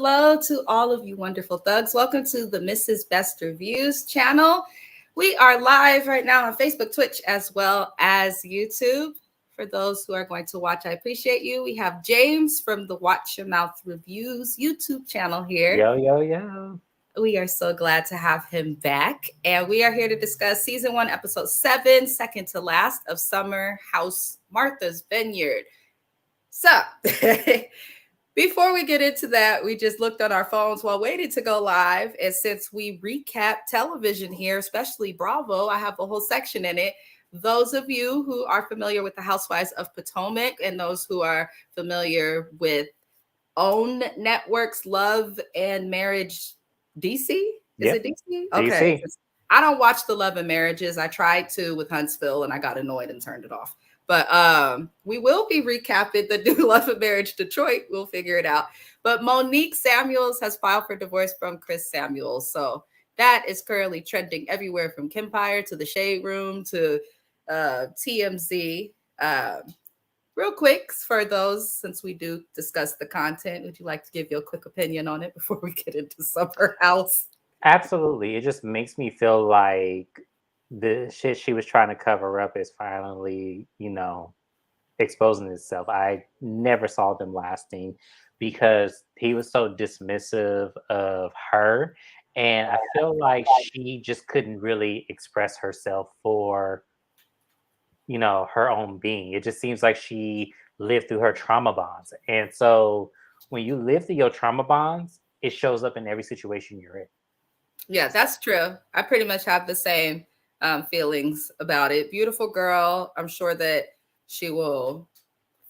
hello to all of you wonderful thugs. Welcome to the Mrs. Best Reviews channel. We are live right now on Facebook, Twitch, as well as YouTube. For those who are going to watch, I appreciate you. We have James from the Watch Your Mouth Reviews YouTube channel here. Yo. We are so glad to have him back. And we are here to discuss season 1, episode 7, second to last of Summer House Martha's Vineyard. So, before we get into that, we just looked on our phones while waiting to go live. And since we recap television here, especially Bravo, I have a whole section in it. Those of you who are familiar with the Housewives of Potomac and those who are familiar with OWN Network's Love and Marriage DC? Is it DC? Okay. DC. I don't watch the Love and Marriages. I tried to with Huntsville and I got annoyed and turned it off. But we will be recapping the new Love and Marriage Detroit. We'll figure it out. But Monique Samuels has filed for divorce from Chris Samuels. So that is currently trending everywhere from Kempire to the Shade Room to TMZ. Real quick, for those, since we do discuss the content, would you like to give your quick opinion on it before we get into Summer House? Absolutely. It just makes me feel like the shit she was trying to cover up is finally, exposing itself. I never saw them lasting because he was so dismissive of her. And I feel like she just couldn't really express herself for, her own being. It just seems like she lived through her trauma bonds. And so when you live through your trauma bonds, it shows up in every situation you're in. Yeah, that's true. I pretty much have the same feelings about it. Beautiful girl. I'm sure that she will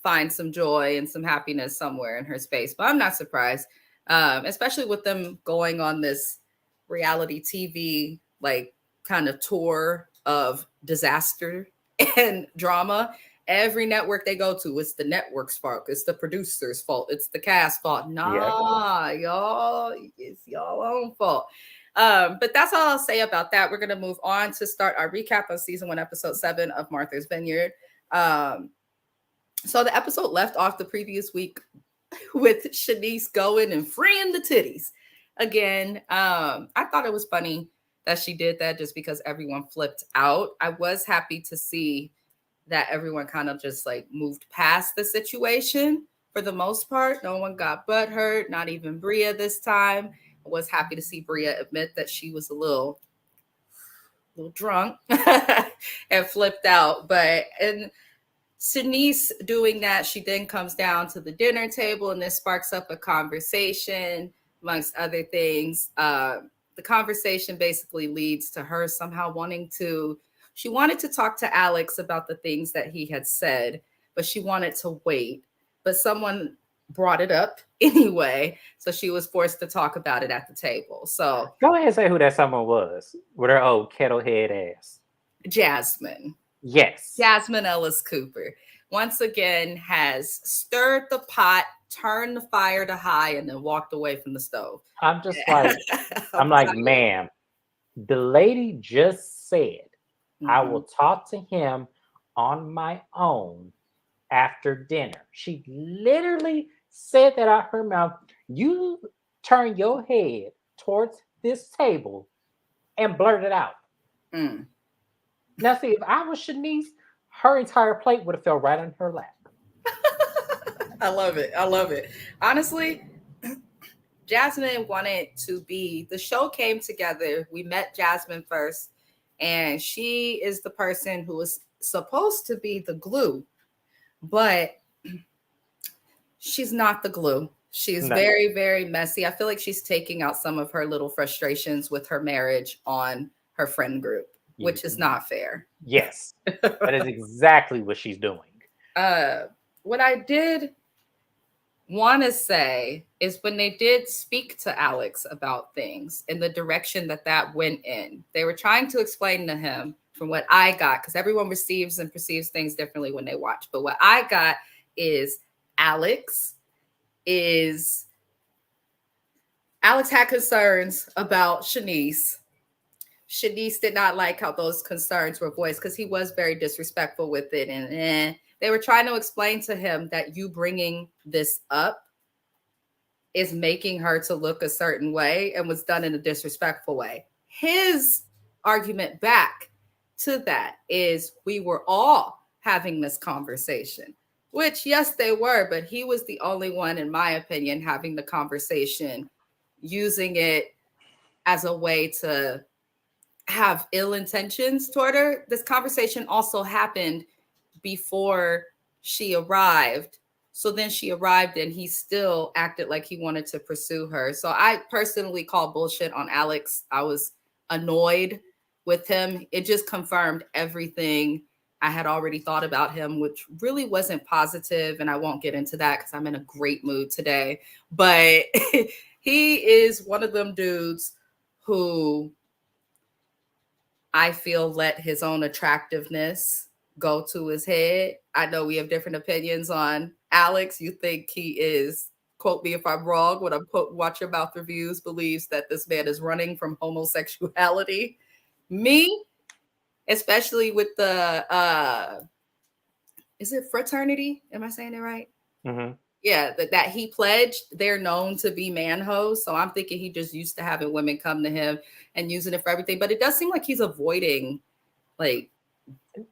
find some joy and some happiness somewhere in her space, but I'm not surprised, especially with them going on this reality TV, like kind of tour of disaster and drama. Every network they go to, it's the network's fault. It's the producer's fault. It's the cast fault. Nah, y'all, it's y'all own fault. But that's all I'll say about that. We're going to move on to start our recap of season 1, episode 7 of Martha's Vineyard. So the episode left off the previous week with Shanice going and freeing the titties again. I thought it was funny that she did that just because everyone flipped out. I was happy to see that everyone kind of just like moved past the situation for the most part. No one got butthurt, not even Bria this time. I was happy to see Bria admit that she was a little drunk and flipped out. And Shanice doing that, she then comes down to the dinner table and this sparks up a conversation amongst other things. The conversation basically leads to her somehow she wanted to talk to Alex about the things that he had said, but she wanted to wait. But someone brought it up anyway, so she was forced to talk about it at the table. So go ahead and say who that someone was with her old kettle head ass. Jasmine. Yes. Jasmine Ellis Cooper once again has stirred the pot, turned the fire to high, and then walked away from the stove. I'm just like, ma'am, the lady just said, I will talk to him on my own after dinner. She literally said that out her mouth. You turn your head towards this table and blurt it out. Now, see, if I was Shanice, her entire plate would have fell right on her lap. I love it. Honestly, Jasmine wanted to be, the show came together. We met Jasmine first, and she is the person who was supposed to be the glue, but she's not the glue. She's very, very messy. I feel like she's taking out some of her little frustrations with her marriage on her friend group, which is not fair. Yes, that is exactly what she's doing. What I did want to say is when they did speak to Alex about things and the direction that went in, they were trying to explain to him from what I got, because everyone receives and perceives things differently when they watch. But what I got is Alex had concerns about Shanice. Shanice did not like how those concerns were voiced because he was very disrespectful with it. And they were trying to explain to him that you bringing this up is making her to look a certain way and was done in a disrespectful way. His argument back to that is we were all having this conversation, which, yes, they were, but he was the only one, in my opinion, having the conversation, using it as a way to have ill intentions toward her. This conversation also happened before she arrived. So then she arrived and he still acted like he wanted to pursue her. So I personally call bullshit on Alex. I was annoyed with him. It just confirmed everything I had already thought about him, which really wasn't positive. And I won't get into that because I'm in a great mood today. But he is one of them dudes who I feel let his own attractiveness go to his head. I know we have different opinions on Alex. You think he is, quote me if I'm wrong, when I'm Watch Your Mouth Reviews, believes that this man is running from homosexuality. Me, especially with the, is it fraternity? Am I saying it right? Mm-hmm. Yeah, that he pledged, they're known to be man-hoes. So I'm thinking he just used to having women come to him and using it for everything. But it does seem like he's avoiding, like,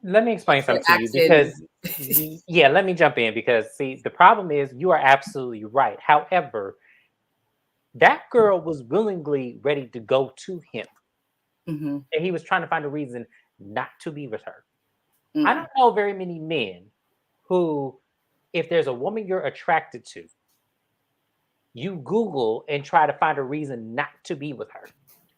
let me explain something to you because, yeah, let me jump in because, see, the problem is you are absolutely right. However, that girl was willingly ready to go to him. Mm-hmm. And he was trying to find a reason not to be with her. I don't know very many men who, if there's a woman you're attracted to, you Google and try to find a reason not to be with her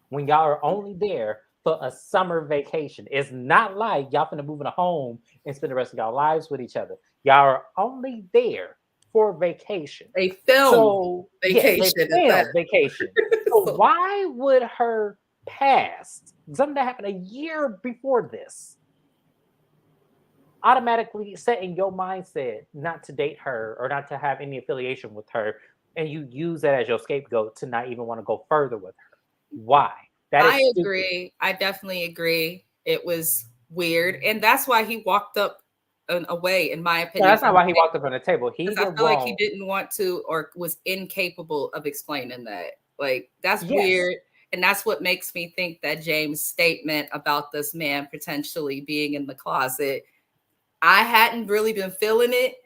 when y'all are only there for a summer vacation. It's not like y'all finna move in a home and spend the rest of y'all lives with each other. Y'all are only there for vacation. A film vacation. Yes, a film vacation. So why would her past, something that happened a year before this, automatically set in your mindset not to date her or not to have any affiliation with her, and you use that as your scapegoat to not even want to go further with her? Why? I agree. I definitely agree. It was weird. And that's why he walked up and away, in my opinion. No, that's not why he walked up on the table. He did I feel wrong. like he didn't want to or was incapable of explaining that. Like, that's weird. And that's what makes me think that James' statement about this man potentially being in the closet, I hadn't really been feeling it,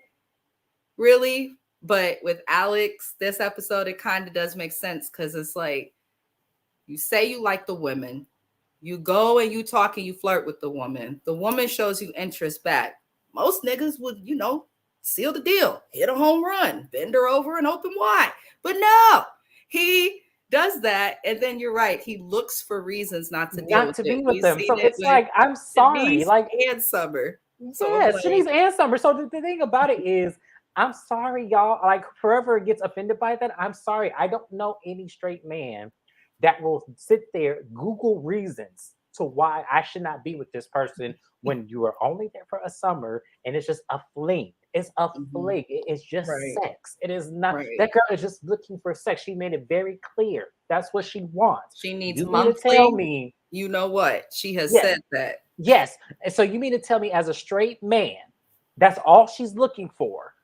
really. But with Alex, this episode, it kind of does make sense because it's like, you say you like the women, you go and you talk and you flirt with the woman shows you interest back. Most niggas would, seal the deal, hit a home run, bend her over and open wide. But no, he does that. And then you're right. He looks for reasons not to deal with it. Be with them. So it's like, I'm sorry. Like, and Summer. Yes, Shanice and Summer. So the thing about it is, I'm sorry, y'all. Like, whoever gets offended by that, I'm sorry. I don't know any straight man that will sit there, Google reasons to why I should not be with this person when you are only there for a summer and it's just a fling. It's a fling. It's just sex. It is not. That girl is just looking for sex. She made it very clear. That's what she wants. She needs you mean to tell me. You know what? She has said that. Yes. And so you mean to tell me, as a straight man, that's all she's looking for,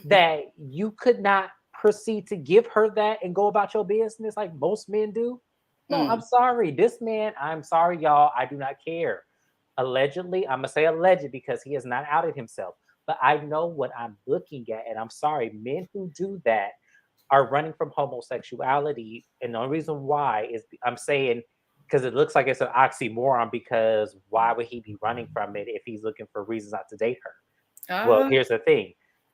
that you could not proceed to give her that and go about your business like most men do? No, I'm sorry. This man, I'm sorry, y'all. I do not care. Allegedly, I'm going to say alleged because he has not outed himself. But I know what I'm looking at. And I'm sorry, men who do that are running from homosexuality. And the only reason why is I'm saying, because it looks like it's an oxymoron, because why would he be running from it if he's looking for reasons not to date her? Well, here's the thing.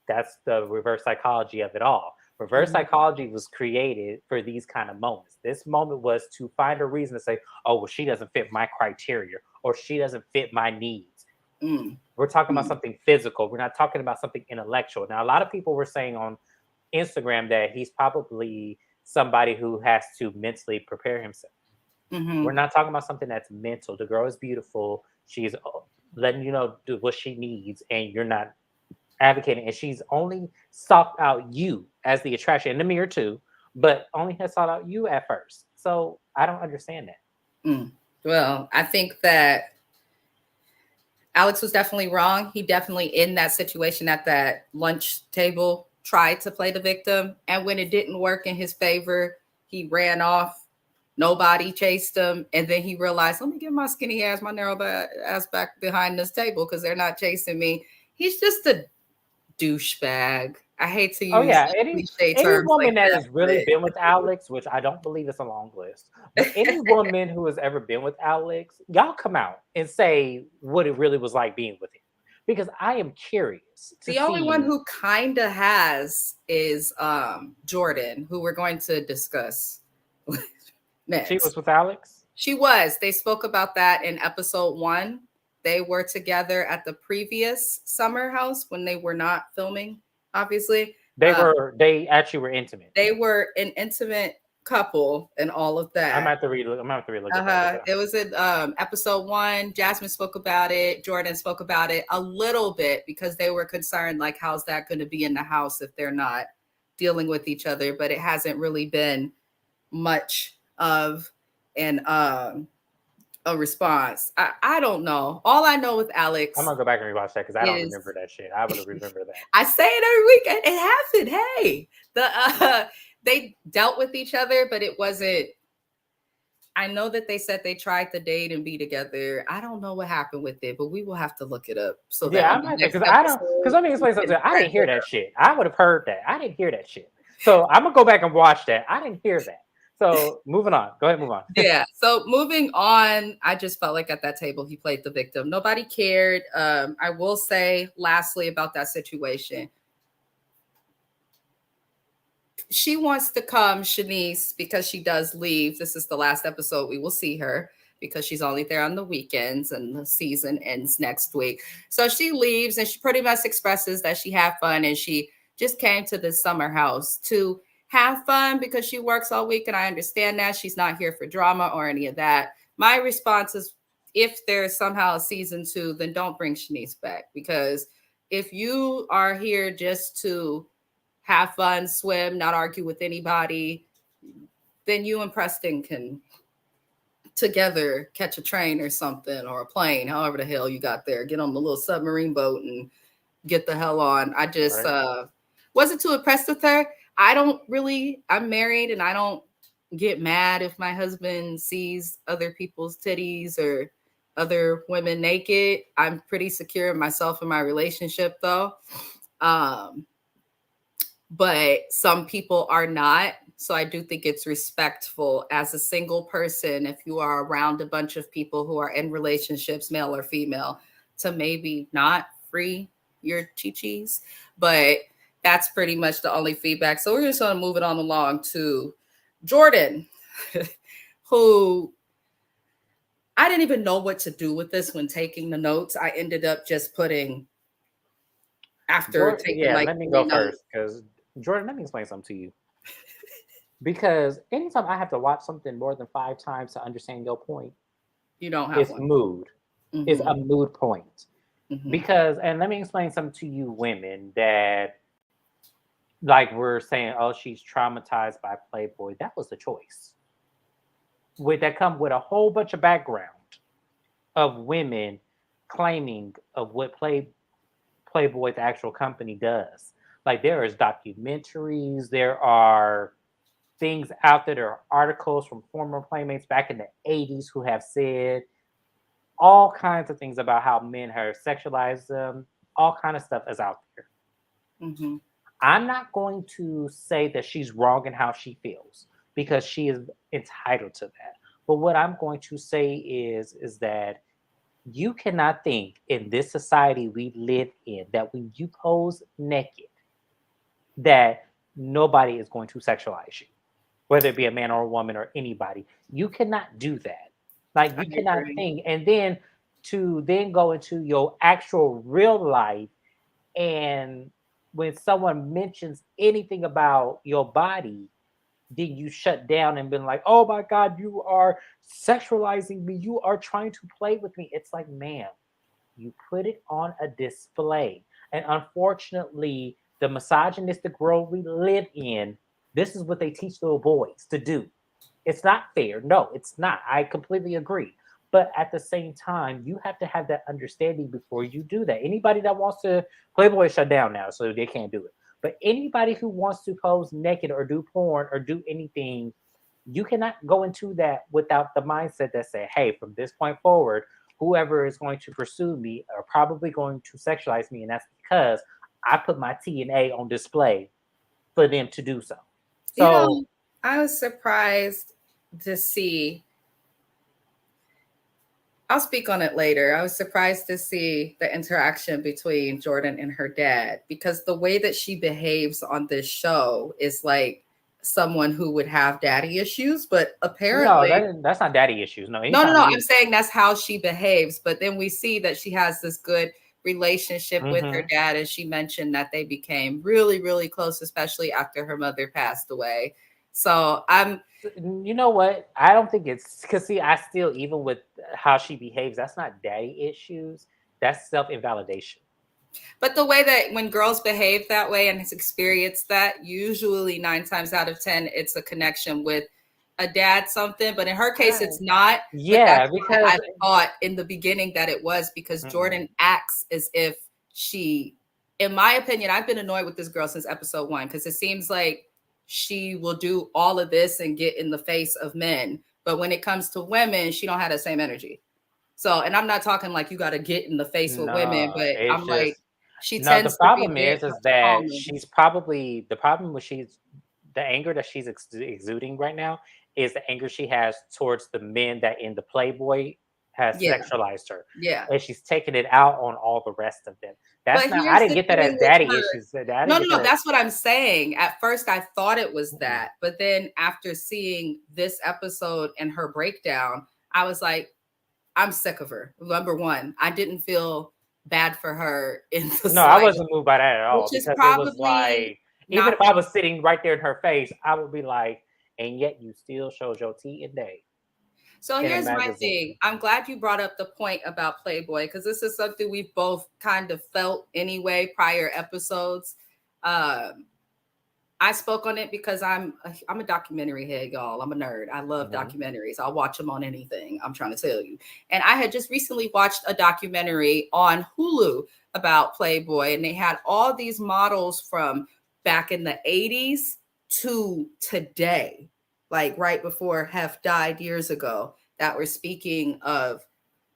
That's the reverse psychology of it all. Reverse psychology was created for these kind of moments. This moment was to find a reason to say, oh, well, she doesn't fit my criteria or she doesn't fit my needs. We're talking about something physical. We're not talking about something intellectual. Now, a lot of people were saying on Instagram that he's probably somebody who has to mentally prepare himself. We're not talking about something that's mental. The girl is beautiful. She's letting you know what she needs, and you're not advocating. And she's only sought out you as the attraction in the mirror too, but only has sought out you at first. So I don't understand that. Well, I think that Alex was definitely wrong. He definitely, in that situation at that lunch table, tried to play the victim, and when it didn't work in his favor, he ran off. Nobody chased him, and then he realized, let me get my skinny ass, my narrow ass back behind this table because they're not chasing me. He's just a douchebag. I hate to Oh use yeah, cliche any terms like woman that that, has really been with Alex, which I don't believe is a long list, but but any woman who has ever been with Alex, y'all come out and say what it really was like being with him, because I am curious to the only one see. who kind of has is Jordan, who we're going to discuss She was next. with Alex. She was. They spoke about that in episode 1. They were together at the previous summer house when they were not filming, obviously. They actually were intimate. They were an intimate couple and all of I'm that. gonna have to relook at that. It was in episode 1. Jasmine spoke about it. Jordan spoke about it a little bit because they were concerned, like, how's that going to be in the house if they're not dealing with each other? But it hasn't really been much of an a response. I don't know. All I know with I'm Alex gonna go back and rewatch that because I don't is remember that shit. I would have remembered that. I say it every week. It happened. Hey, they dealt with each other, but it wasn't. I know that they said they tried to date and be together. I don't know what happened with it, but we will have to look it up so that Yeah, on I'm the not next because I don't because episode let me we explain can something. I didn't hear treasure. that shit. I would have heard that. I didn't hear that shit. So I'm gonna go back and watch that. I didn't hear that. So moving on. Go ahead, move on. Yeah. So moving on, I just felt like at that table he played the victim. Nobody cared. I will say, lastly, about that situation. She wants to come, Shanice, because she does leave. This is the last episode we will see her because she's only there on the weekends and the season ends next week. So she leaves and she pretty much expresses that she had fun and she just came to the summer house to have fun because she works all week. And I understand that she's not here for drama or any of that. My response is, if there's somehow a season 2, then don't bring Shanice back, because if you are here just to have fun, swim, not argue with anybody, then you and Preston can together catch a train or something, or a plane, however the hell you got there. Get on the little submarine boat and get the hell on. I just Right. wasn't too impressed with her. I'm married and I don't get mad if my husband sees other people's titties or other women naked. I'm pretty secure in myself and my relationship though. Um, but some people are not. So I do think it's respectful as a single person, if you are around a bunch of people who are in relationships, male or female, to maybe not free your chi-chis. But that's pretty much the only feedback. So we're just going to move it on along to Jordan, who I didn't even know what to do with this when taking the notes. I ended up just putting, after taking like Let me 3 go notes. first because Jordan, let me explain something to you. Because anytime I have to watch something more than 5 times to understand your point, You don't have it's one. mood. It's a mood point. Mhm. Because, and let me explain something to you women that, like, we're saying, oh, she's traumatized by Playboy. That was the choice. With that come with a whole bunch of background of women claiming of what Playboy, the actual company, does. Like, there is documentaries, there are things out there, there are articles from former playmates back in the 80s who have said all kinds of things about how men have sexualized them. All kind of stuff is out there. Mm-hmm. I'm not going to say that she's wrong in how she feels because she is entitled to that. But what I'm going to say is that you cannot think in this society we live in that when you pose naked, that nobody is going to sexualize you, whether it be a man or a woman or anybody. You cannot do that. Like, I you cannot agree. think and then to then go into your actual real life, and when someone mentions anything about your body, then you shut down and been like, oh my God, you are sexualizing me. You are trying to play with me. It's like, ma'am, you put it on a display. And unfortunately, the misogynistic world we live in, this is what they teach little boys to do. It's not fair. No, it's not. I completely agree. But at the same time, you have to have that understanding before you do that. Anybody that wants to, Playboy is shut down now, so they can't do it. But anybody who wants to pose naked or do porn or do anything, you cannot go into that without the mindset that say, hey, from this point forward, whoever is going to pursue me are probably going to sexualize me. And that's because I put my T and A on display for them to do so. You So know, I was surprised to see. I'll speak on it later. I was surprised to see the interaction between Jordan and her dad because the way that she behaves on this show is like someone who would have daddy issues, but no, apparently, that's not daddy issues. No, no, no, anytime no. I'm you saying that's how she behaves. But then we see that she has this good relationship with her mhm. dad. And she mentioned that they became really, really close, especially after her mother passed away. So I'm, You know what? I don't think it's because see, I still even with how she behaves, that's not daddy issues. That's self invalidation. but the way that when girls behave that way and has experienced that, usually 9 times out of 10, it's a connection with a dad something. But in her case, it's not. But Yeah, that's why I because thought in the beginning that it was because mm-mm. Jordan acts as if she, in my opinion, I've been annoyed with this girl since episode 1 because it seems like she will do all of this and get in the face of men. But when it comes to women, she don't have the same energy. So, and I'm not talking like you got to get in the face with women, No, but it's I'm like, just she no. The tends to be problem very is much that calmer. she's probably the problem with she's the anger that she's exuding right now is the anger she has towards the men that in the Playboy has Yeah, sexualized her, yeah. and she's taking it out on all the rest of them. That's But not. I here's didn't the get that thing as with daddy her. issues. I didn't No, no, get that no. as. That's what I'm saying. At first, I thought it was Mm-mm. that. But then after seeing this episode and her breakdown, I was like, I'm sick of her. Number one, I didn't feel bad for her in the No, I slightest, wasn't moved by that at all which is because it was probably like even not if I was sitting right there in her face, I would be like, and yet you still showed your T and day so. in a Here's my magazine. thing. I'm glad you brought up the point about Playboy because this is something we've both kind of felt anyway, prior episodes. Um, I spoke on it because I'm a documentary head, y'all. I'm a nerd. I love Mhm. documentaries. I'll watch them on anything. I'm trying to tell you. And I had just recently watched a documentary on Hulu about Playboy, and they had all these models from back in the 80s to today, like right before Hef died years ago, that were speaking of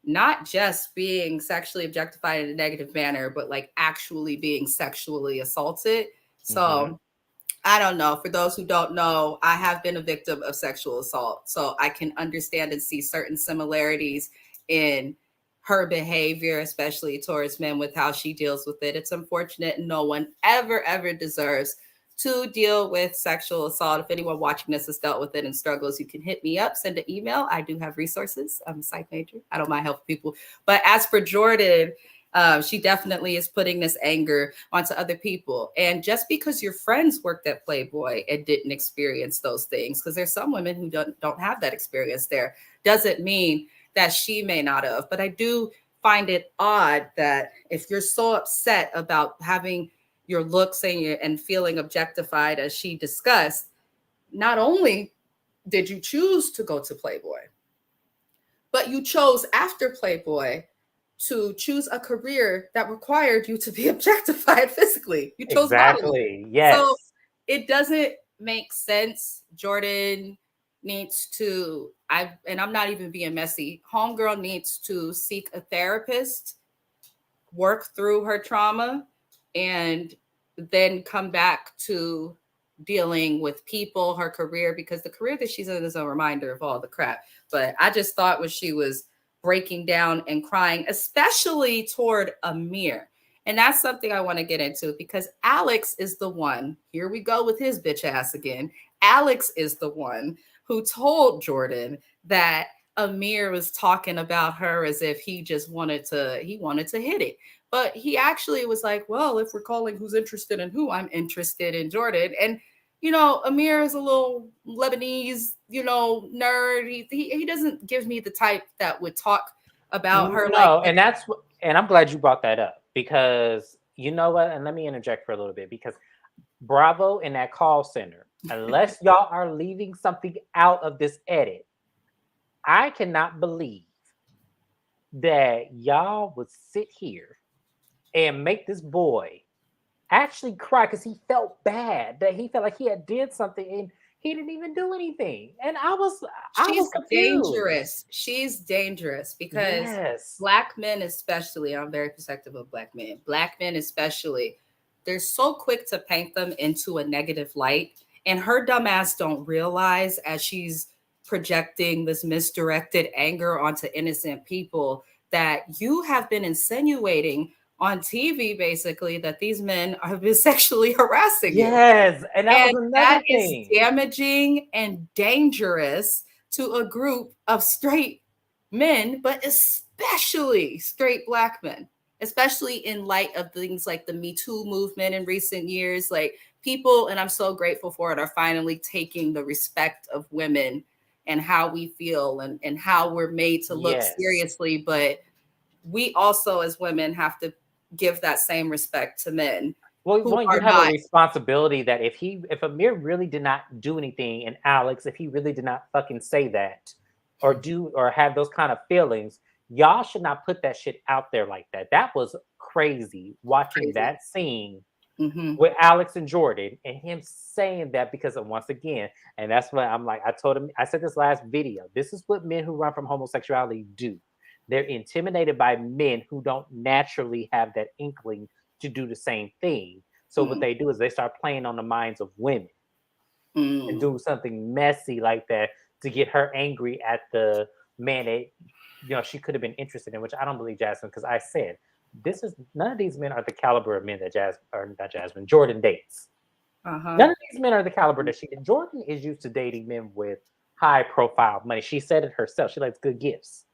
not just being sexually objectified in a negative manner, but like actually being sexually assaulted. Mhm. So I don't know. For those who don't know, I have been a victim of sexual assault. So I can understand and see certain similarities in her behavior, especially towards men, with how she deals with it. It's unfortunate. No one ever, ever deserves to deal with sexual assault. If anyone watching this has dealt with it and struggles, you can hit me up, send an email. I do have resources. I'm a psych major. I don't mind helping people. But as for Jordan, she definitely is putting this anger onto other people. And just because your friends worked at Playboy and didn't experience those things, because there's some women who don't have that experience there, doesn't mean that she may not have. But I do find it odd that if you're so upset about having your looks and feeling objectified, as she discussed, not only did you choose to go to Playboy, but you chose after Playboy to choose a career that required you to be objectified physically. You chose modeling. Exactly. So Yes. it doesn't make sense. Jordan needs to, and I'm not even being messy. Homegirl needs to seek a therapist, work through her trauma, and then come back to dealing with people, her career, because the career that she's in is a reminder of all the crap. But I just thought when she was breaking down and crying, especially toward Amir. And that's something I want to get into because Alex is the one, here we go with his bitch ass again. Alex is the one who told Jordan that Amir was talking about her as if he wanted to hit it. But he actually was like, well, if we're calling who's interested in who, I'm interested in Jordan. And Amir is a little Lebanese, nerd. He doesn't give me the type that would talk about her like No, this. and I'm glad you brought that up because you know what? And let me interject for a little bit because Bravo in that call center, unless y'all are leaving something out of this edit, I cannot believe that y'all would sit here and make this boy actually cry because he felt bad, that he felt like he had did something and he didn't even do anything. And I She's was confused. dangerous. She's dangerous because Yes. black men, especially, I'm very protective of black men, especially, they're so quick to paint them into a negative light. And her dumb ass don't realize as she's projecting this misdirected anger onto innocent people that you have been insinuating on TV basically that these men have been sexually harassing you. Yes. And that was And another that is thing. damaging and dangerous to a group of straight men, but especially straight black men, especially in light of things like the Me Too movement in recent years. Like people, and I'm so grateful for it, are finally taking the respect of women and how we feel and how we're made to look Yes. seriously. But we also, as women, have to give that same respect to men Well, who one, you are have a not. responsibility that if Amir really did not do anything, and Alex, if he really did not fucking say that or do or have those kind of feelings, y'all should not put that shit out there like that. That was crazy watching Crazy. that scene Mm-hmm. with Alex and Jordan and him saying that because of once again, and that's what I'm like, I told him, I said this last video, this is what men who run from homosexuality do. They're intimidated by men who don't naturally have that inkling to do the same thing. So what Mm, they do is they start playing on the minds of women and mm, do something messy like that to get her angry at the man that she could have been interested in, which I don't believe Jasmine, because I said this is none of these men are the caliber of men that Jordan dates. uh-huh. None of these men are the caliber that she did. Jordan is used to dating men with high profile money. She said it herself. She likes good gifts.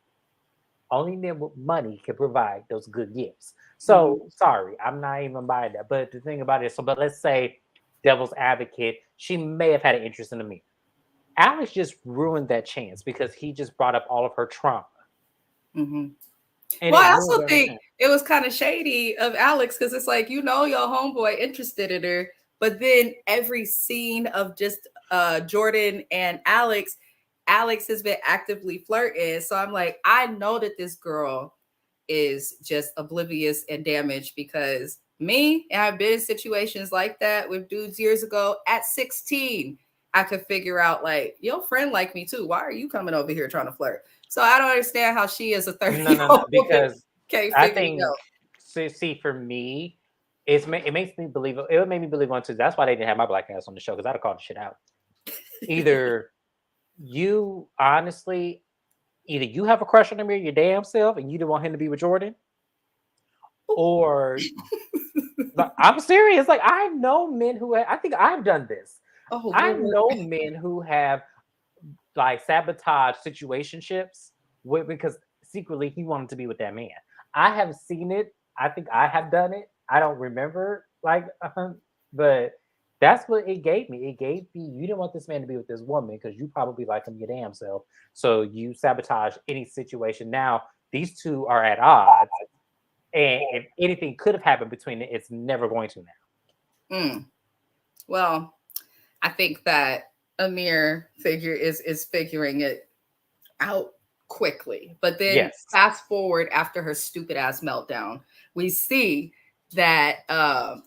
Only men with money can provide those good gifts. Mhm. So sorry, I'm not even buying that. But the thing about it is, but let's say devil's advocate, she may have had an interest in me. Alex just ruined that chance because he just brought up all of her trauma. Mhm. And Well, it I ruined also her think chance. it was kind of shady of Alex because it's like, your homeboy interested in her, but then every scene of just Jordan and Alex has been actively flirting. So I'm like, I know that this girl is just oblivious and damaged because me, and I've been in situations like that with dudes years ago at 16. I could figure out like, your friend like me too. Why are you coming over here trying to flirt? So I don't understand how she is a No, 30-year no, no. old woman Because can't I figure it think, out. so see, for me, it makes me believe, it would make me believe one too. That's why they didn't have my black ass on the show, because I'd have called the shit out. Either you honestly, either you have a crush on him, your damn self, and you didn't want him to be with Jordan, or like, I'm serious. Like I know men who I think I've done this. Oh I Lord. know men who have like sabotage situationships because secretly he wanted to be with that man. I have seen it. I think I have done it. I don't remember but that's what it gave me. It gave me you didn't want this man to be with this woman because you probably like him your damn self. So you sabotage any situation. Now these two are at odds, and if anything could have happened between it, it's never going to now. Mm. Well, I think that Amir is figuring it out quickly. But then Yes. fast forward after her stupid ass meltdown, we see that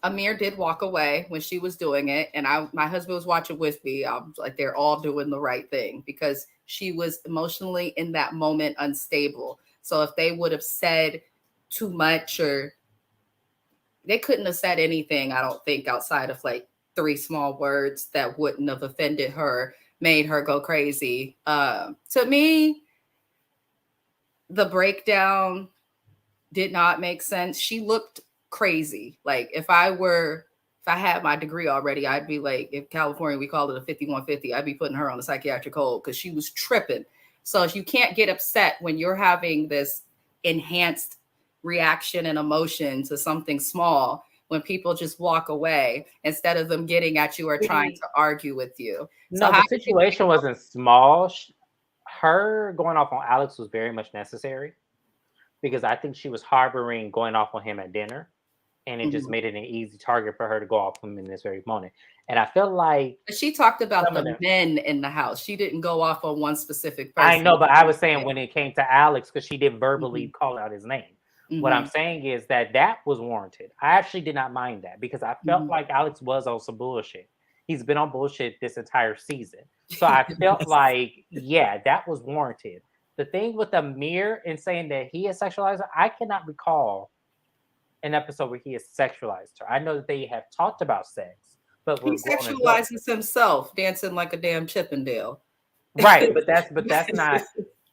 Amir did walk away when she was doing it, and my husband was watching with me. I was like, they're all doing the right thing because she was emotionally in that moment unstable. So if they would have said too much, or they couldn't have said anything, I don't think, outside of like three small words that wouldn't have offended her, made her go crazy. To me, the breakdown did not make sense. She looked crazy. Like if I had my degree already, I'd be like, if California we call it a 5150, I'd be putting her on a psychiatric hold because she was tripping. So you can't get upset when you're having this enhanced reaction and emotion to something small when people just walk away instead of them getting at you or trying to argue with you. So No, how the did you situation wasn't small. Her going off on Alex was very much necessary because I think she was harboring going off on him at dinner, and it just Mhm. made it an easy target for her to go off on him in this very moment. And I feel like She talked about some of the them, men in the house. She didn't go off on one specific I person. know, but I was saying when it came to Alex, because she did verbally Mhm. call out his name. What I'm Mm-hmm. saying is that was warranted. I actually did not mind that because I felt Mm-hmm. like Alex was on some bullshit. He's been on bullshit this entire season. So I felt like, yeah, that was warranted. The thing with Amir and saying that he is sexualized, I cannot recall an episode where he has sexualized her. I know that they have talked about sex, but He we're grown adults. sexualizes himself, dancing like a damn Chippendale. Right, but that's not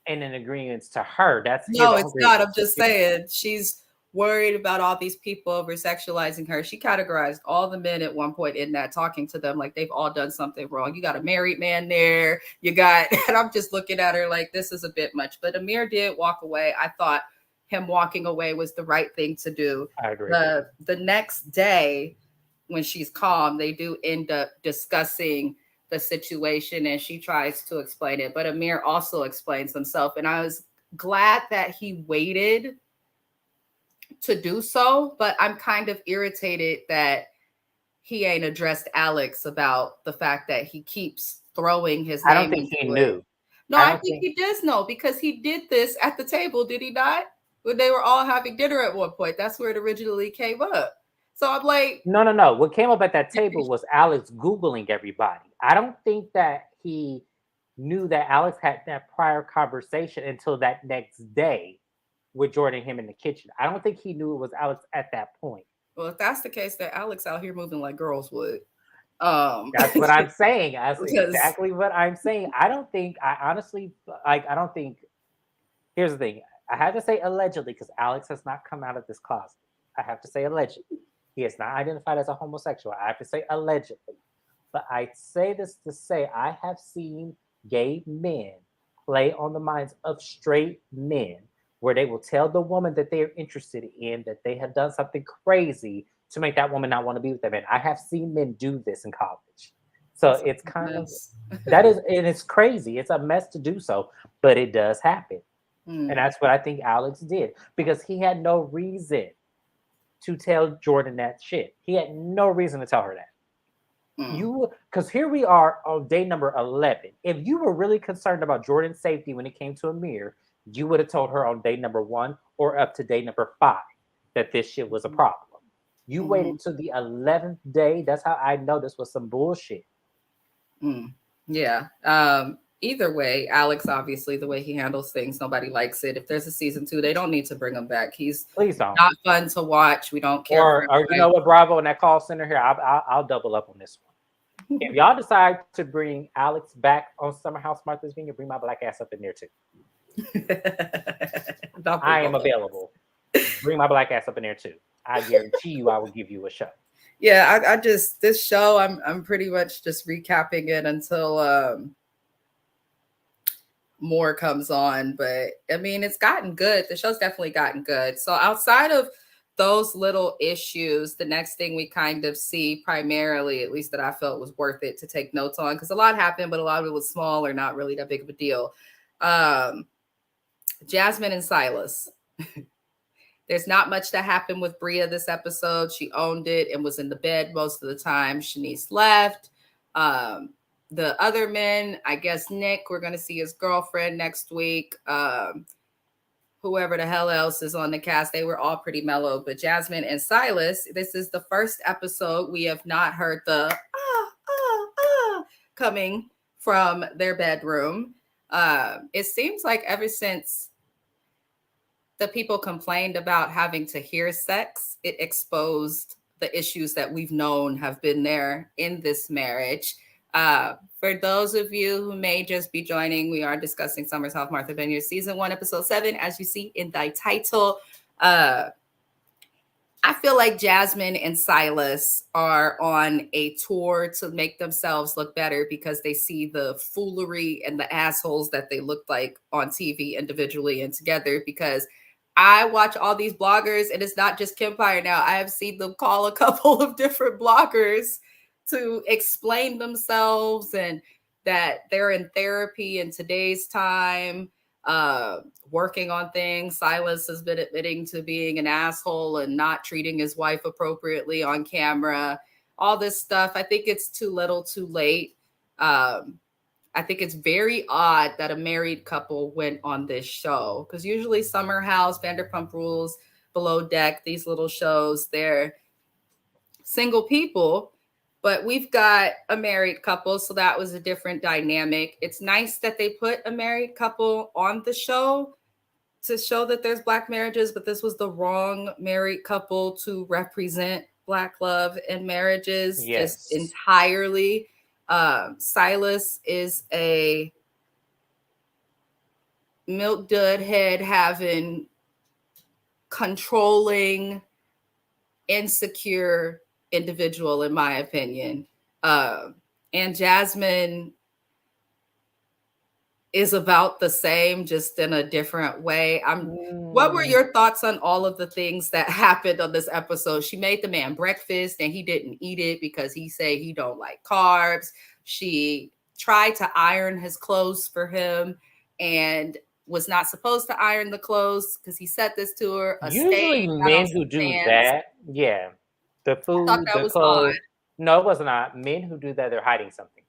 in an agreement to her. That's his No, own it's not. I'm grievance. just saying she's worried about all these people over sexualizing her. She categorized all the men at one point in that, talking to them like they've all done something wrong. You got a married man there. You got, and I'm just looking at her like this is a bit much. But Amir did walk away. I thought him walking away was the right thing to do. I agree. The next day, when she's calm, they do end up discussing the situation and she tries to explain it. But Amir also explains himself. And I was glad that he waited to do so, but I'm kind of irritated that he ain't addressed Alex about the fact that he keeps throwing his I don't name think he into it. knew. No, I I don't think think he does know because he did this at the table, did he not? When they were all having dinner at one point. That's where it originally came up. So I'm like, no. What came up at that table was Alex Googling everybody. I don't think that he knew that Alex had that prior conversation until that next day with Jordan and him in the kitchen. I don't think he knew it was Alex at that point. well, if that's the case, that Alex out here moving like girls would. That's what I'm saying. That's Because exactly what I'm saying. I don't think, I honestly, like, I don't think, here's the thing. I have to say allegedly because Alex has not come out of this closet. I have to say allegedly. He is not identified as a homosexual. I have to say allegedly. But I say this to say I have seen gay men play on the minds of straight men where they will tell the woman that they are interested in that they have done something crazy to make that woman not want to be with them. And I have seen men do this in college. So that's it's a kind of, mess. that is, and it's crazy. It's a mess to do so, but it does happen. And Mm, that's what I think Alex did because he had no reason to tell Jordan that shit. He had no reason to tell her that. mm. You, because here we are on day number 11. If you were really concerned about Jordan's safety when it came to Amir, you would have told her on day number 1 or up to day number 5 that this shit was a problem. You Mm-hmm. waited to the 11th day. That's how I know this was some bullshit. Mm. Yeah. Either way, Alex, obviously, the way he handles things, nobody likes it. If there's a season 2, they don't need to bring him back. He's Please don't. not fun to watch. We don't care for Or you him. know what, Bravo, in that call center here, I'll double up on this one. If y'all decide to bring Alex back on Summer House Martha's Vineyard, bring my black ass up in there too. I am available. Bring my black ass up in there too. I guarantee you I will give you a show. Yeah, I just this show, I'm pretty much just recapping it until more comes on. But I mean, it's gotten good. The show's definitely gotten good. So outside of those little issues, the next thing we kind of see primarily, at least that I felt was worth it to take notes on, because a lot happened, but a lot of it was small or not really that big of a deal. Um, Jasmine and Silas. There's not much that happened with Bria this episode. She owned it and was in the bed most of the time. Shanice left. The other men, I guess Nick, we're going to see his girlfriend next week. Whoever the hell else is on the cast, they were all pretty mellow. But Jasmine and Silas, this is the first episode we have not heard the coming from their bedroom. It seems like ever since the people complained about having to hear sex, it exposed the issues that we've known have been there in this marriage. For those of you who may just be joining, we are discussing Summer's House Martha Vineyard season 1, episode 7, as you see in the title. I feel like Jasmine and Silas are on a tour to make themselves look better because they see the foolery and the assholes that they look like on TV individually and together. Because I watch all these bloggers, and it's not just Kempire now. I have seen them call a couple of different bloggers to explain themselves and that they're in therapy in today's time, working on things. Silas has been admitting to being an asshole and not treating his wife appropriately on camera. All this stuff. I think it's too little, too late. I think it's very odd that a married couple went on this show because usually Summer House, Vanderpump Rules Below Deck, these little shows, they're single people, but we've got a married couple, so that was a different dynamic. It's nice that they put a married couple on the show to show that there's Black marriages, but this was the wrong married couple to represent Black love and marriages, just Yes. entirely. Silas is a milk dud head having, controlling, insecure individual, in my opinion. And Jasmine is about the same, just in a different way. What were your thoughts on all of the things that happened on this episode? She made the man breakfast and he didn't eat it because he said he don't like carbs. She tried to iron his clothes for him and was not supposed to iron the clothes because he said this to her. Usually men who do that, yeah. The food, that the was clothes. odd. No, it was not. Men who do that, they're hiding something.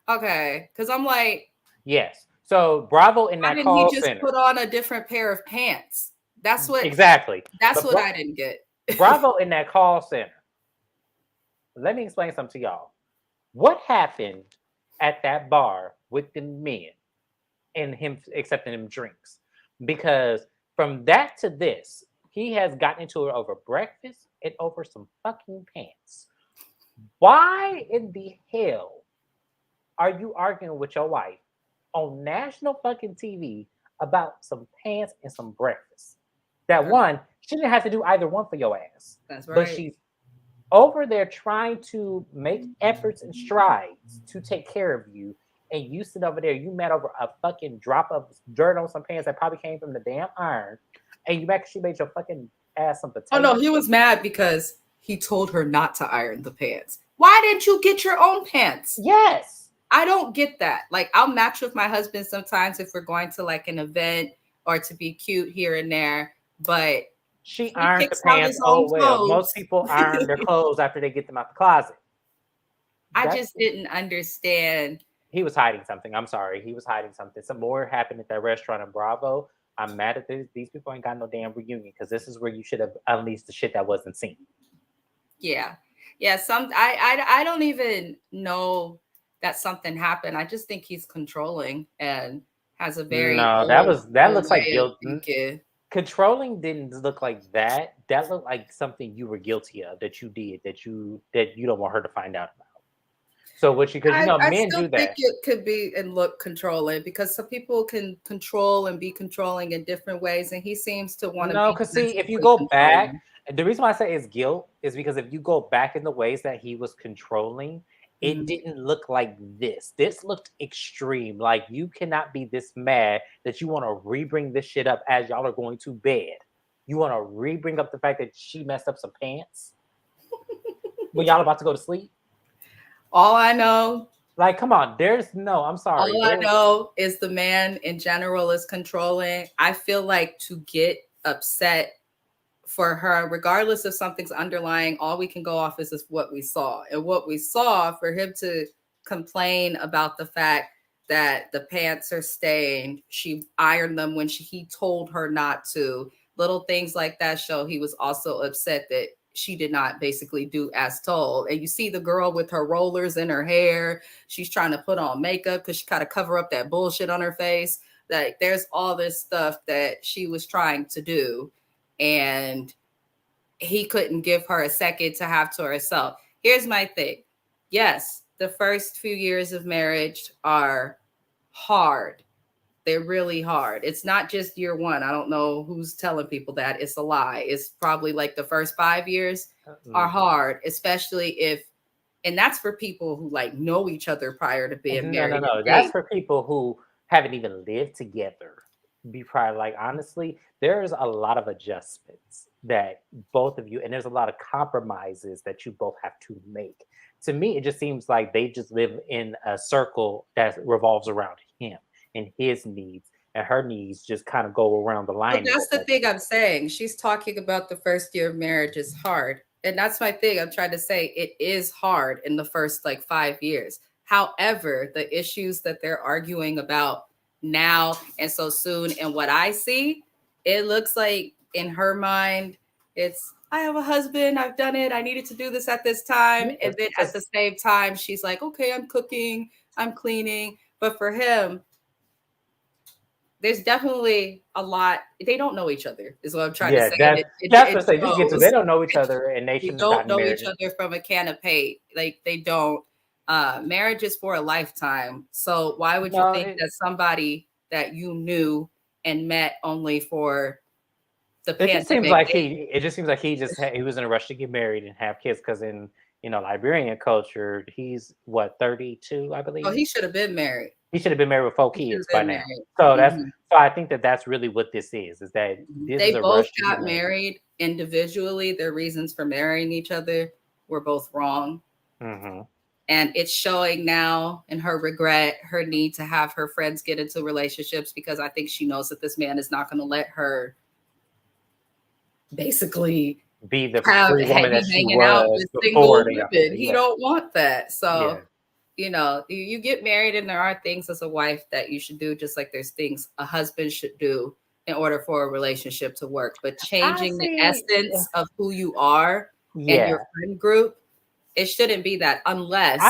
Okay, because I'm like, yes. So Bravo in why that didn't he call just center. put on a different pair of pants? That's what Exactly. That's But what I didn't get. Bravo in that call center. Let me explain something to y'all. What happened at that bar with the men and him accepting them drinks? Because from that to this, he has gotten into it over breakfast and over some fucking pants. Why in the hell are you arguing with your wife on national fucking TV about some pants and some breakfast? That one, she didn't have to do either one for your ass. That's right. But she's over there trying to make efforts and strides to take care of you. And you sit over there, you mad over a fucking drop of dirt on some pants that probably came from the damn iron. And you back, she made your fucking ass some potatoes. Oh no, he was mad because he told her not to iron the pants. Why didn't you get your own pants? Yes. I don't get that. Like, I'll match with my husband sometimes if we're going to like an event or to be cute here and there. But she ironed the pants. Oh well, most people iron their clothes after they get them out the closet. I just didn't understand. He was hiding something. I'm sorry. He was hiding something. Some more happened at that restaurant in Bravo. I'm mad at this. These people ain't got no damn reunion because this is where you should have unleashed the shit that wasn't seen. Yeah. Yeah. I don't even know that something happened. I just think he's controlling and has a very that looks like guilt. Controlling didn't look like that. That looked like something you were guilty of, that you did, that you don't want her to find out about. So what you, because men do that. I think it could be and look controlling because some people can control and be controlling in different ways, and he seems to want to. No, because see, if you go back, the reason why I say it's guilt is because if you go back in the ways that he was controlling, it didn't look like this. This looked extreme. Like, you cannot be this mad that you want to rebring this shit up as y'all are going to bed. You want to rebring up the fact that she messed up some pants when y'all about to go to sleep. All I know, like, come on, I'm sorry. All I know is the man in general is controlling. I feel like to get upset for her, regardless of something's underlying, all we can go off is what we saw. And what we saw, for him to complain about the fact that the pants are stained, she ironed them when he told her not to. Little things like that show he was also upset that she did not basically do as told. And you see the girl with her rollers in her hair. She's trying to put on makeup because she kind of cover up that bullshit on her face. Like, there's all this stuff that she was trying to do. And he couldn't give her a second to have to herself. Here's my thing. Yes, the first few years of marriage are hard. They're really hard. It's not just year one. I don't know who's telling people that. It's a lie. It's probably like the first 5 years are hard, especially if, and that's for people who like know each other prior to being married. No. That's for people who haven't even lived together. Be prior. Like, honestly, there's a lot of adjustments that both of you, and there's a lot of compromises that you both have to make. To me, it just seems like they just live in a circle that revolves around him and his needs, and her needs just kind of go around the line. But that's the thing I'm saying. She's talking about the first year of marriage is hard. And that's my thing. I'm trying to say it is hard in the first like 5 years. However, the issues that they're arguing about now and so soon, and what I see, it looks like in her mind, it's I have a husband, I've done it, I needed to do this at this time. And then at the same time, she's like, okay, I'm cooking, I'm cleaning. But for him, there's definitely a lot. They don't know each other, is what I'm trying to say. And that's what I say. Just get to. They don't know each other, and they you shouldn't have don't gotten know married. each other from a can of paint. Like they don't. Marriage is for a lifetime. So why would you think that somebody that you knew and met only for the pandemic? It just seems like he was in a rush to get married and have kids because in Liberian culture, he's what 32, I believe. Oh, he should have been married. He should have been married with 4 kids by now. So so I think that's really what this is that they both got married individually. Their reasons for marrying each other were both wrong. Mm-hmm. And it's showing now in her regret, her need to have her friends get into relationships because I think she knows that this man is not going to let her basically be the free woman that she was before they got married. He don't want that. So, you get married and there are things as a wife that you should do, just like there's things a husband should do in order for a relationship to work. But changing the essence of who you are and your friend group, it shouldn't be that unless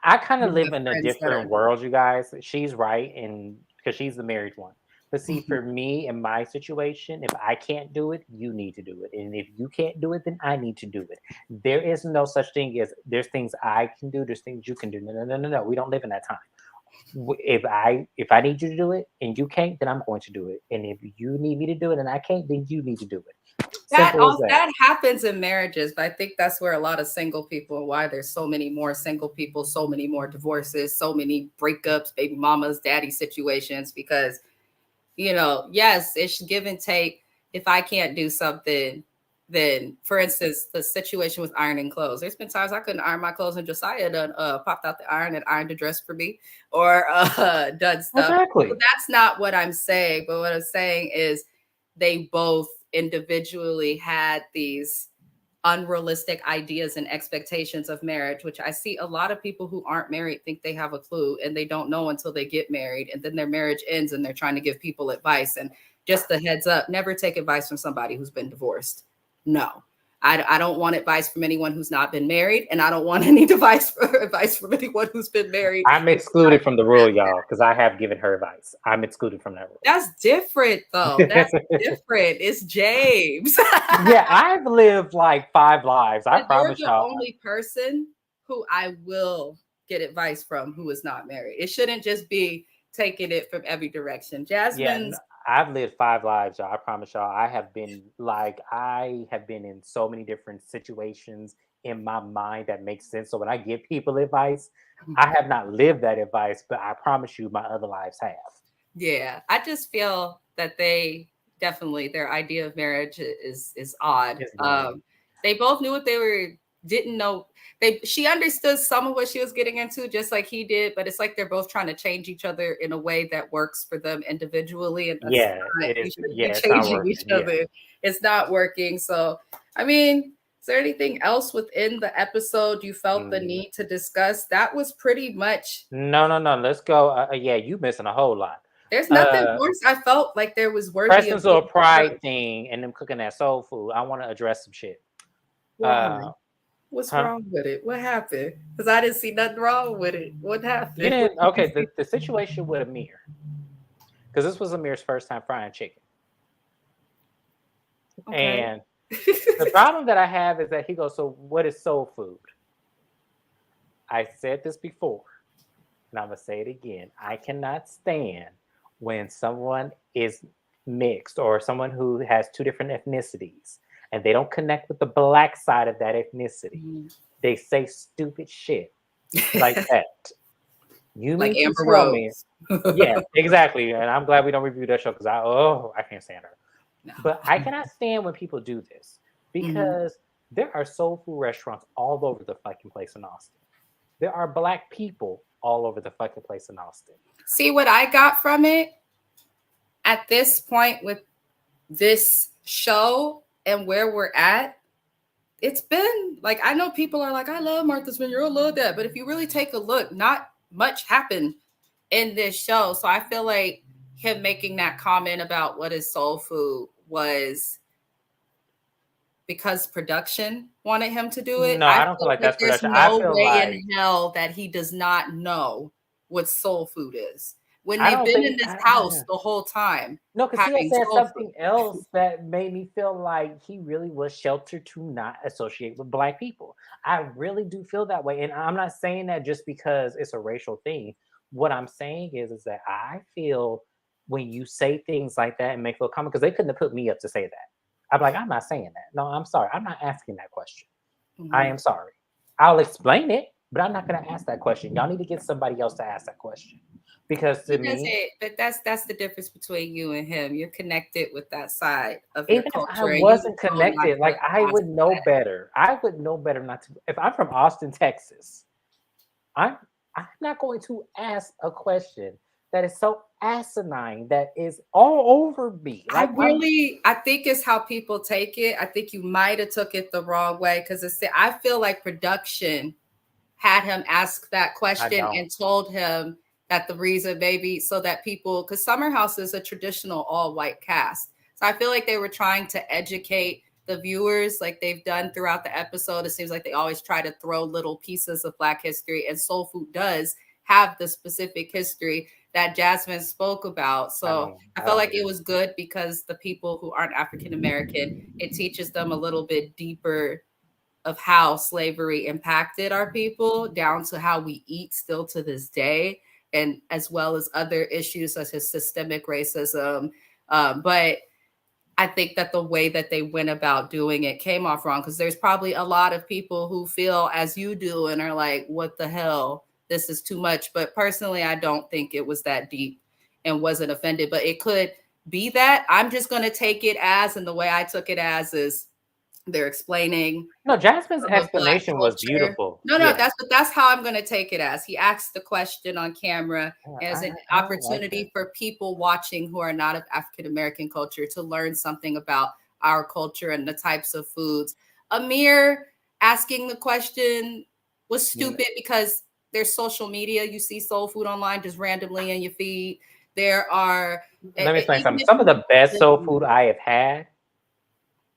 I kind of live in a different world, you guys. She's right, and because she's the married one. But see, for me in my situation, if I can't do it, you need to do it. And if you can't do it, then I need to do it. There is no such thing as there's things I can do, there's things you can do. No. We don't live in that time. If I need you to do it and you can't, then I'm going to do it. And if you need me to do it and I can't, then you need to do it. That happens in marriages, but I think that's where a lot of single people, why there's so many more single people, so many more divorces, so many breakups, baby mamas, daddy situations, because yes, it's give and take. If I can't do something, then, for instance, the situation with ironing clothes. There's been times I couldn't iron my clothes, and Josiah done popped out the iron and ironed a dress for me, or done stuff. Exactly. So that's not what I'm saying. But what I'm saying is, they both individually had these unrealistic ideas and expectations of marriage, which I see a lot of people who aren't married think they have a clue, and they don't know until they get married, and then their marriage ends and they're trying to give people advice. And just a heads up, never take advice from somebody who's been divorced. No, I don't want advice from anyone who's not been married, and I don't want any advice from anyone who's been married. I'm excluded from the rule, y'all, because I have given her advice. I'm excluded from that rule. That's different, though. That's different. It's James. Yeah, I've lived like 5 lives. I promise y'all. You're the only person who I will get advice from who is not married. It shouldn't just be taking it from every direction. Jasmine's. Yeah, I've lived 5 lives, y'all. I promise y'all. I have been in so many different situations in my mind that makes sense. So when I give people advice, I have not lived that advice, but I promise you my other lives have. Yeah, I just feel that their idea of marriage is odd. They both knew what didn't know. She understood some of what she was getting into, just like he did, but it's like they're both trying to change each other in a way that works for them individually. And changing each other. It's not working. So, I mean, is there anything else within the episode you felt the need to discuss? That was pretty much. No. Let's go. You missing a whole lot. There's nothing worse. I felt like there was worthy Presence or pride thing and them cooking that soul food. I want to address some shit. What's wrong with it? What happened? Because I didn't see nothing wrong with it. What happened? You didn't? Okay, the situation with Amir. Because this was Amir's first time frying chicken. Okay. And the problem that I have is that he goes, so what is soul food? I said this before, and I'm going to say it again. I cannot stand when someone is mixed or someone who has 2 different ethnicities and they don't connect with the black side of that ethnicity. Mm-hmm. They say stupid shit like that. You like Amber Rose. Yeah, exactly. And I'm glad we don't review that show because I can't stand her. No. But I cannot stand when people do this because there are soul food restaurants all over the fucking place in Austin. There are black people all over the fucking place in Austin. See what I got from it at this point with this show and where we're at. It's been like, I know people are like, I love Martha's Vineyard, I love that. But if you really take a look, not much happened in this show. So I feel like him making that comment about what is soul food was because production wanted him to do it. No, I I don't feel feel like like that's there's production. I no feel way in like hell that he does not know what soul food is when I they've don't been in think this house the whole time no, because he had having said soul food. something else that made me feel like he really was sheltered to not associate with Black people. I really do feel that way, and I'm not saying that just because it's a racial thing. What I'm saying is that I feel when you say things like that and make feel comment, because they couldn't have put me up to say that. I'm like, I'm not saying that. No, I'm sorry. I'm not asking that question. I Mhm. am sorry. I'll explain it, but I'm not going to ask that question. Y'all need to get somebody else to ask that question. Because to He does me, it, but that's the difference between you and him. You're connected with that side of your even if I culture, and you wasn't know not connected, like to I ask would know that. better. I would know better not to. If I'm from Austin, Texas, I'm I'm not going to ask a question that is so asinine that is all over me. Like I'm I think it's how people take it. I think you might have took it the wrong way because I feel like production had him ask that I question don't. and told him that the reason maybe so that people, because Summer House is a traditional all white cast. So I feel like they were trying to educate the viewers like they've done throughout the episode. It seems like they always try to throw little pieces of Black history, and Soul Food does have the specific history that Jasmine spoke about. So I I felt don't like get it it. was good because the people who aren't African American, it teaches them a little bit deeper of how slavery impacted our people down to how we eat still to this day, and as well as other issues such as systemic racism. But I think that the way that they went about doing it came off wrong because there's probably a lot of people who feel as you do and are like, what the hell? This is too much. But personally, I don't think it was that deep and wasn't offended, but it could be that. I'm just going to take it as, and the way I took it as is they're explaining No, Jasmine's from a Black explanation was culture. beautiful. No, Yeah, that's how I'm going to take it as. He asked the question on camera as an I don't like that. opportunity for people watching who are not of African American culture to learn something about our culture and the types of foods. Amir asking the question was Mm, stupid because there's social media. You see soul food online just randomly in your feed. There are Let me explain even something. if Some of you the best soul listen, food I have had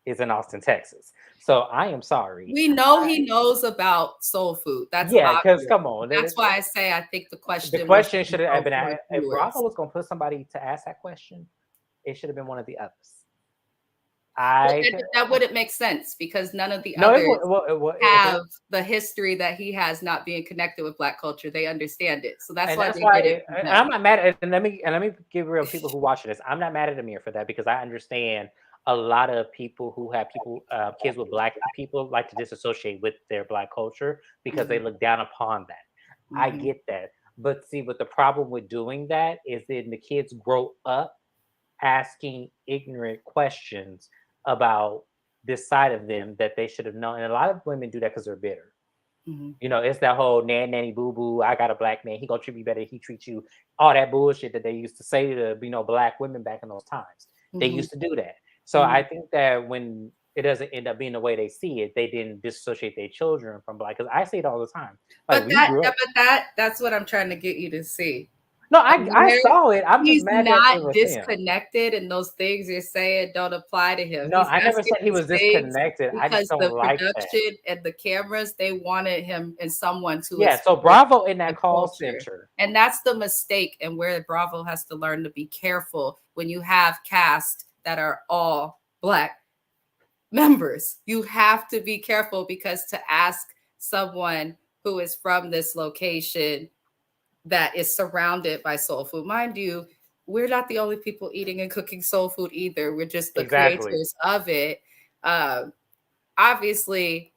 is in Austin, Texas. So I am sorry. we know he knows about soul food. That's Yeah, because obvious. come on, That's why I say I think the the question was question should have more been for if Bravo viewers. was going to put somebody to ask that question, it should have been one of the others. But I that wouldn't make sense because none of the no, others if it have the history that he has not being connected with Black culture. They understand it. So that's and why that's they did it why for and I'm him. not mad at and let me give real people who watching this. I'm not mad at Amir for that because I understand a lot of people who have kids with Black people like to disassociate with their Black culture because they Mhm, look down upon that. I mhm. get that. But see, but the problem with doing that is then the kids grow up asking ignorant questions about this side of them that they should have known. And a lot of women do that because they're bitter. Mhm, You know, it's that whole nanny boo boo. I got a Black man. He gonna treat me better. He treats you. All that bullshit that they used to say to Black women back in those times. They mhm, used to do that. So I mhm. think that when it doesn't end up being the way they see it, they didn't disassociate their children from Black. Because I see it all the time. Like we grew up. That's what I'm trying to get you to see. No, I Amir, saw it. I'm just he's mad that not it was him. disconnected, and those things you're saying don't apply to him. No, He's I never asking said he these was things disconnected. I just because don't the like that. production and the cameras, they wanted him and someone to Yeah, so expose Bravo in the that call culture. center. And that's the mistake, and where Bravo has to learn to be careful when you have cast that are all Black members. You have to be careful because to ask someone who is from this location that is surrounded by soul food. Mind you, we're not the only people eating and cooking soul food either. We're just the Exactly. creators of it. Um, Obviously,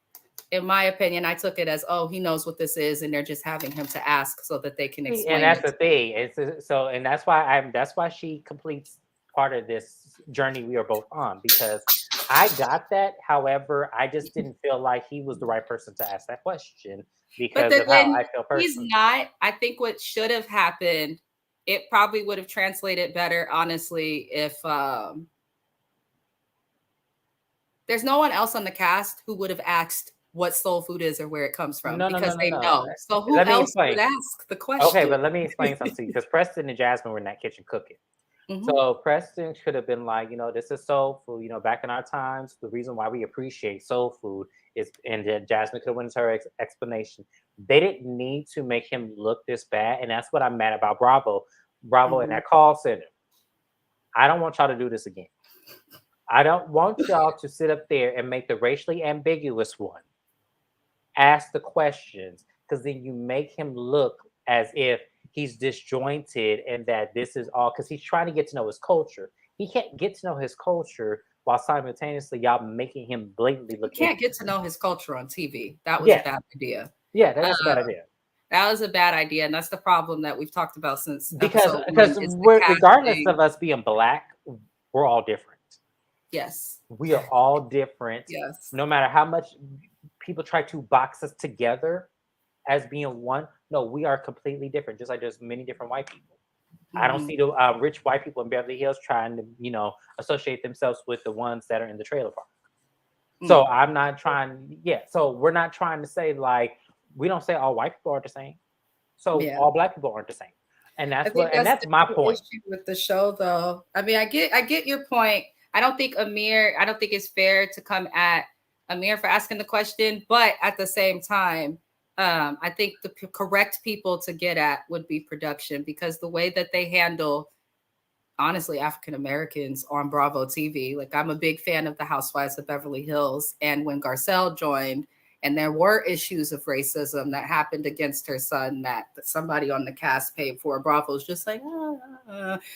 in my opinion, I took it as, oh, he knows what this is, and they're just having him to ask so that they can And explain that's it the to him. thing. And that's why she completes part of this journey we are both on because I got that. However, I just didn't feel like he was the right person to ask that question But because of how then I feel he's personally. not. I think what should have happened, it probably would have translated better, honestly, if there's no one else on the cast who would have asked what soul food is or where it comes from No, no, no, because no, they no. know. So who Let me else would explain. ask the Okay, question? but let me explain something to you because Preston and Jasmine were in that kitchen cooking. Hmm. So Preston should have been like, this is soul food. Back in our times, the reason why we appreciate soul food is, and then Jasmine could have went into her explanation. They didn't need to make him look this bad, and that's what I'm mad about. Bravo, in Hmm. that call center. I don't want y'all to do this again. I don't want y'all to sit up there and make the racially ambiguous one ask the questions, because then you make him look as if he's disjointed and that this is all because he's trying to get to know his culture. He can't get to know his culture while simultaneously y'all making him blatantly You look can't get ignorant. to know his culture on TV. That was a Yeah, bad idea. yeah, Uh, that's a bad idea. that was a bad idea, and that's the problem that we've talked about since Because episode one. because Is the we're regardless casting? of us being black, we're all different. Yes, We are all different. yes. No matter how much people try to box us together as being one, no, we are completely different. Just like there's many different white people. I don't Hmm. see the rich white people in Beverly Hills trying to, associate themselves with the ones that are in the trailer park. So I'm not trying. Yeah. So we're not trying to say like we don't say all white people are the same. So Yeah. all black people aren't the same, and I that's think what, and that's that's my the point. issue with the show, though. I mean, I get your point. I don't think Amir. I don't think it's fair to come at Amir for asking the question, but at the same time, I think the correct people to get at would be production, because the way that they handle, honestly, African Americans on Bravo TV. Like, I'm a big fan of the Housewives of Beverly Hills, and when Garcelle joined, and there were issues of racism that happened against her son that somebody on the cast paid for, Bravo's just like,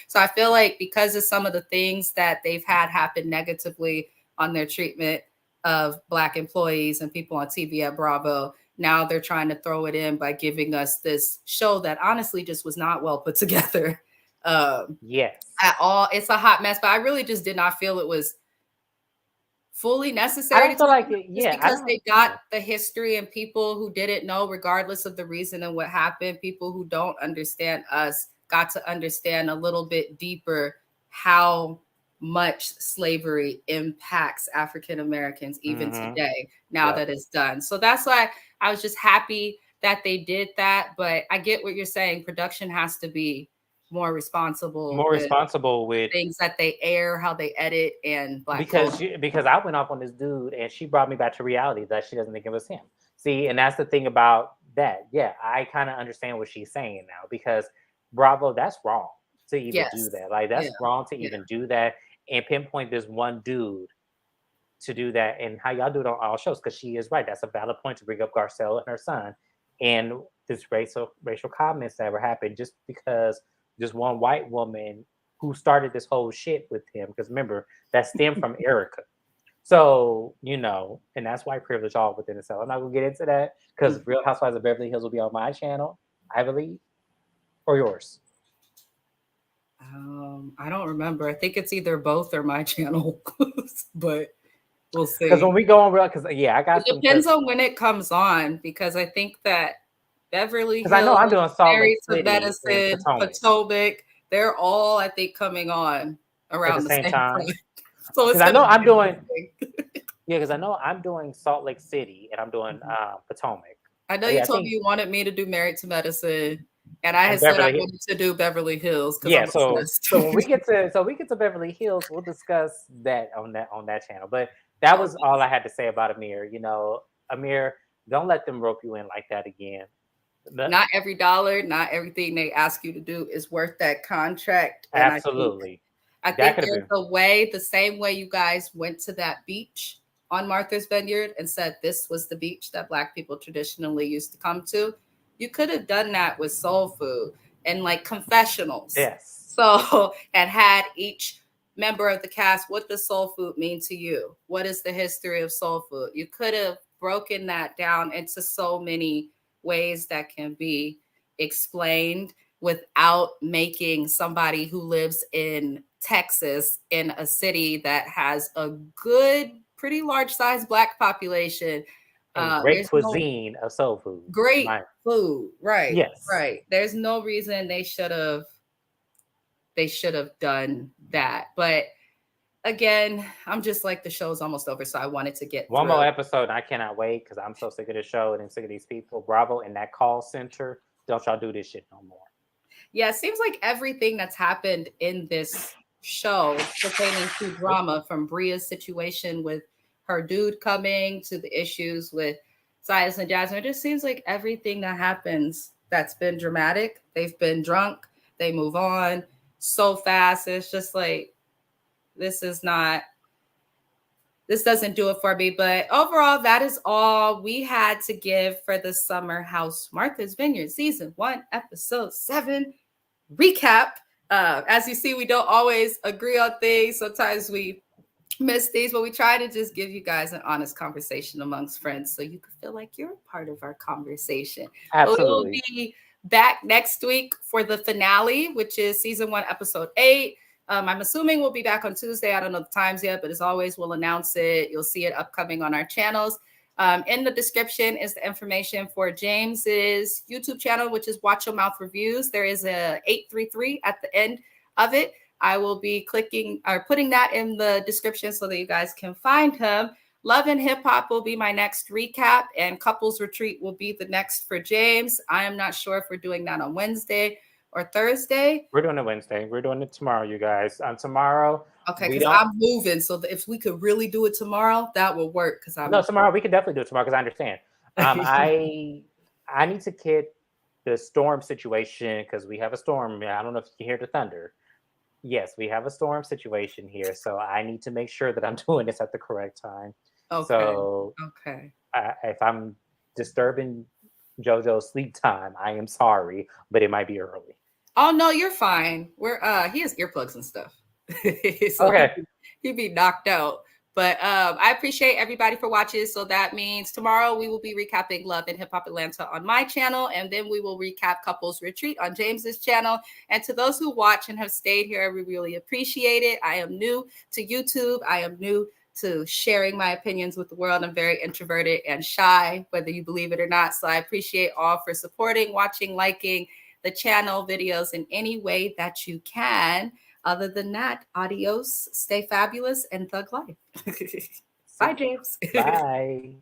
So I feel like because of some of the things that they've had happen negatively on their treatment of Black employees and people on TV at Bravo, now they're trying to throw it in by giving us this show that honestly just was not well put together. Yes, At all. It's a hot mess, but I really just did not feel it was fully I necessary to don't feel talk like about it. this, Yeah, I because don't. they got the history and people who didn't know, regardless of the reason and what happened, people who don't understand us got to understand a little bit deeper how much slavery impacts African Americans even Mm-hmm. today, now Yep. that it's done. So that's why I was just happy that they did that. But I get what you're saying. Production has to be more responsible More with responsible with things that they air, how they edit, and Black culture. because I went off on this dude and she brought me back to reality that she doesn't think it was him. See, and that's the thing about that. Yeah, I kind of understand what she's saying now because Bravo, that's wrong to even do Yes. that. Like Yeah. that's wrong to Yeah. even do that and pinpoint this one dude to do that and how y'all do it on all shows because she is right. That's a valid point to bring up Garcelle and her son and this racial comments that were happening just because this one white woman who started this whole shit with him because remember that stemmed from Erica. So and that's white privilege all within itself. I'm not gonna get into that because Real Housewives of Beverly Hills will be on my channel, I believe, or yours. I don't remember. I think it's either both or my channel, but we'll Because see. when we go on Real, because yeah, I It got some depends because on when it comes on, because I think that Beverly I know Hills, I'm doing Salt Lake Married to City and Medicine, Potomac Potomac, they're all, I think, coming on at the around the same same time. time. So Because it's I going know to I'm be doing interesting. Yeah, because I know I'm doing Salt Lake City and I'm doing Mhm. Potomac. I know But you yeah, I told me think you wanted me to do Married to Medicine, and I and had said I Beverly. wanted to do Beverly Hills because Yeah, I'm so obsessed. when we get to Beverly Hills, we'll discuss that on that channel. But that Oh, was all I had to say about Amir. Amir, don't let them rope you in like that again. not every dollar, not everything they ask you to do is worth that contract. And Absolutely, I that think could have there's been a way, the same way you guys went to that beach on Martha's Vineyard and said this was the beach that Black people traditionally used to come to. You could have done that with soul food and like confessionals. yes, So, and had each member of the cast, what does soul food mean to you? What is the history of soul food? You could have broken that down into so many ways that can be explained without making somebody who lives in Texas, in a city that has a good, pretty large size Black population. and great There's no cuisine of soul food. great My food, right? yes, Right. There's no reason they should have done that. But again, I'm just like, the show's almost over, so I wanted to get one through. more episode. And I cannot wait because I'm so sick of this show and I'm sick of these people. Bravo in that call center. Don't y'all do this shit no more. Yeah, it seems like everything that's happened in this show pertaining to drama, from Bria's situation with her dude coming to the issues with Silas and Jasmine, it just seems like everything that happens that's been dramatic, they've been drunk, they move on so fast. It's just like, this is not, this doesn't do it for me. But overall, that is all we had to give for the Summer House Martha's Vineyard Season 1, Episode 7 recap. As you see, we don't always agree on things. Sometimes we miss things, but we try to just give you guys an honest conversation amongst friends so you can feel like you're a part of our conversation. But we will Absolutely. be back next week for the finale, which is Season 1, Episode 8. I'm assuming we'll be back on Tuesday. I don't know the times yet, but as always, we'll announce it. You'll see it upcoming on our channels. In the description is the information for James's YouTube channel, which is Watch Your Mouth Reviews. There is a 833 at the end of it. I will be clicking or putting that in the description so that you guys can find him. Love and Hip Hop will be my next recap, and Couples Retreat will be the next for James. I am not sure if we're doing that on Wednesday or Thursday. We're doing it Wednesday. We're doing it tomorrow, you guys. Tomorrow. Okay, because I'm moving. So if we could really do it tomorrow, that will work. Because I'm tomorrow. We could definitely do it tomorrow because I understand. I need to get the storm situation because we have a storm. I don't know if you can hear the thunder. Yes, we have a storm situation here, so I need to make sure that I'm doing this at the correct time. Okay. So, if I'm disturbing JoJo's sleep time, I am sorry, but it might be early. Oh no, you're fine. He has earplugs and stuff. So okay. He'd be knocked out. But I appreciate everybody for watching. So that means tomorrow we will be recapping Love and Hip Hop Atlanta on my channel, and then we will recap Couples Retreat on James's channel. And to those who watch and have stayed here, we really appreciate it. I am new to YouTube. I am new to sharing my opinions with the world. I'm very introverted and shy, whether you believe it or not. So I appreciate all for supporting, watching, liking the channel videos in any way that you can. Other than that, adios, stay fabulous, and thug life. Bye, James. Bye.